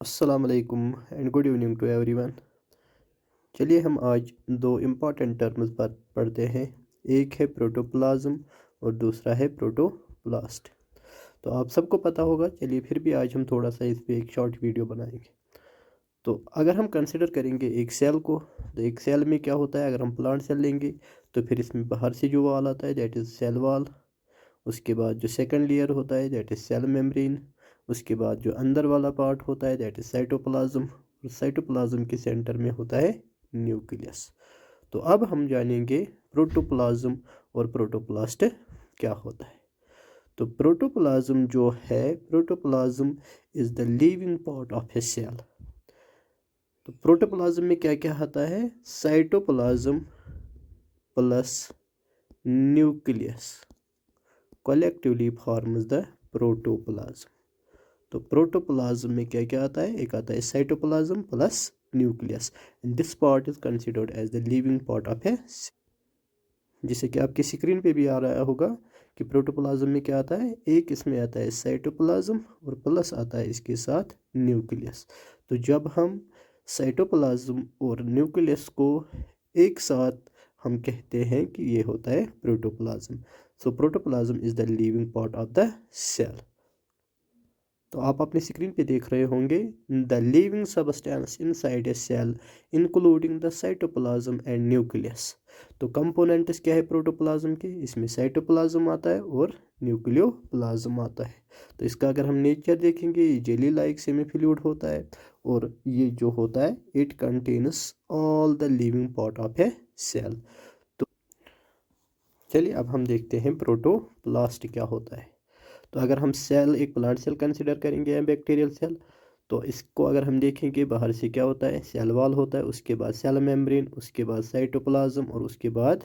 अस्सलाम वालेकुम and good evening to everyone. चलिए हम आज दो इम्पॉर्टेंट टर्म्स पर पढ़ते हैं। एक है प्रोटोप्लाज्म और दूसरा है प्रोटोप्लास्ट। तो आप सबको पता होगा, चलिए फिर भी आज हम थोड़ा सा इस पे एक शॉर्ट वीडियो बनाएंगे। तो अगर हम कंसिडर करेंगे एक सेल को, तो एक सेल में क्या होता है, अगर हम प्लांट सेल लेंगे तो फिर इसमें बाहर से जो वाल आता है दैट इज़ सेल वाल। उसके बाद जो सेकंड लेयर होता है दैट इज़ सेल मेम्ब्रेन। उसके बाद जो अंदर वाला पार्ट होता है दैट इज़ साइटोप्लाज्म, और साइटोप्लाज्म के सेंटर में होता है न्यूक्लियस। तो अब हम जानेंगे प्रोटोप्लाज्म और प्रोटोप्लास्ट क्या होता है। तो प्रोटोप्लाज्म जो है, protoplasm is the living part of a cell. तो प्रोटोप्लाज्म में क्या क्या आता है, cytoplasm plus nucleus collectively forms the protoplasm. तो प्रोटोप्लाज्म में क्या क्या आता है, एक आता है cytoplasm plus nucleus and this part is considered as the living part of a, जैसे कि आपकी स्क्रीन पे भी आ रहा होगा कि प्रोटोप्लाज्म में क्या आता है, एक इसमें आता है साइटोप्लाज्म और प्लस आता है इसके साथ न्यूक्लियस। तो जब हम साइटोप्लाज्म और न्यूक्लियस को एक साथ हम कहते हैं कि ये होता है protoplasm. So protoplasm is the living part of the cell. तो आप अपनी स्क्रीन पे देख रहे होंगे the living substance inside a cell including the cytoplasm and nucleus. तो कंपोनेंट्स क्या है प्रोटोप्लाज्म के, इसमें साइटोप्लाज्म आता है और न्यूक्लियोप्लाज्म आता है। तो इसका अगर हम नेचर देखेंगे, ये जेली लाइक सेमी फ्लूइड होता है और ये जो होता है it contains all the living part of a cell. तो चलिए अब हम देखते हैं प्रोटोप्लास्ट क्या होता है। तो अगर हम सेल, एक प्लांट सेल कंसिडर करेंगे या बैक्टीरियल सेल, तो इसको अगर हम देखेंगे बाहर से क्या होता है, सेल वॉल होता है, उसके बाद सेल मेम्ब्रेन, उसके बाद साइटोप्लाज्म और उसके बाद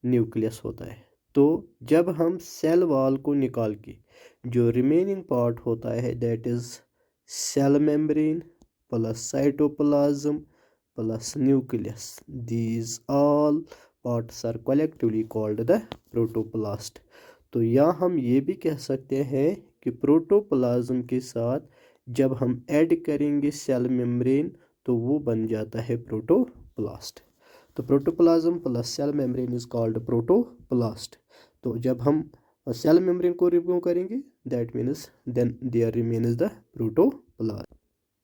न्यूक्लियस होता है। तो जब हम सेल वॉल को निकाल के जो रिमेनिंग पार्ट होता है that is cell membrane plus cytoplasm plus nucleus, these all parts are collectively called the protoplast. तो यहाँ हम ये भी कह सकते हैं कि प्रोटोप्लाज्म के साथ जब हम ऐड करेंगे सेल मेम्ब्रेन तो वो बन जाता है प्रोटोप्लास्ट। तो protoplasm plus cell membrane is called protoplast. तो जब हम सेल मेम्ब्रेन को रिमूव करेंगे that means then there remains the protoplast.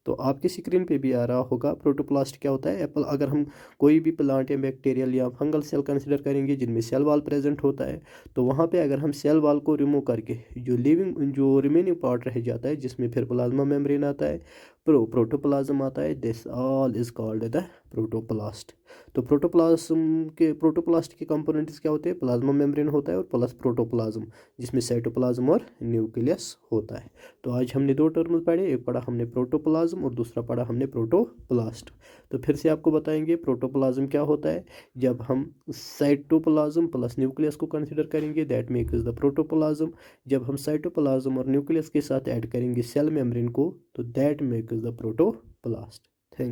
तो आपकी स्क्रीन पे भी आ रहा होगा प्रोटोप्लास्ट क्या होता है। एप्पल, अगर हम कोई भी प्लांट या बैक्टीरियल या फंगल सेल कंसिडर करेंगे जिनमें सेल वाल प्रेजेंट होता है, तो वहाँ पे अगर हम सेल वाल को रिमूव करके जो रिमेनिंग पार्ट रह जाता है जिसमें फिर प्लाज्मा मेम्ब्रेन आता है, प्रोटोप्लाज्म आता है, this all is called the protoplast. तो प्रोटोप्लास्ट के कंपोनेंट्स क्या होते हैं, प्लाज्मा मेम्ब्रेन होता है और प्लस प्रोटोप्लाज्म जिसमें साइटोप्लाज्म और न्यूक्लियस होता है। तो आज हमने दो टर्म्स पढ़े, एक पढ़ा हमने प्रोटोप्लाज्म और दूसरा पढ़ा हमने प्रोटोप्लास्ट। तो फिर से आपको बताएंगे प्रोटोप्लाज्म क्या होता है। जब हम साइटोप्लाज्म प्लस न्यूक्लियस को कंसिडर करेंगे दैट मेक्स द प्रोटोप्लाज्म। जब हम साइटोप्लाज्म और न्यूक्लियस के साथ ऐड करेंगे सेल मेम्ब्रेन को तो that makes the protoplast. Thank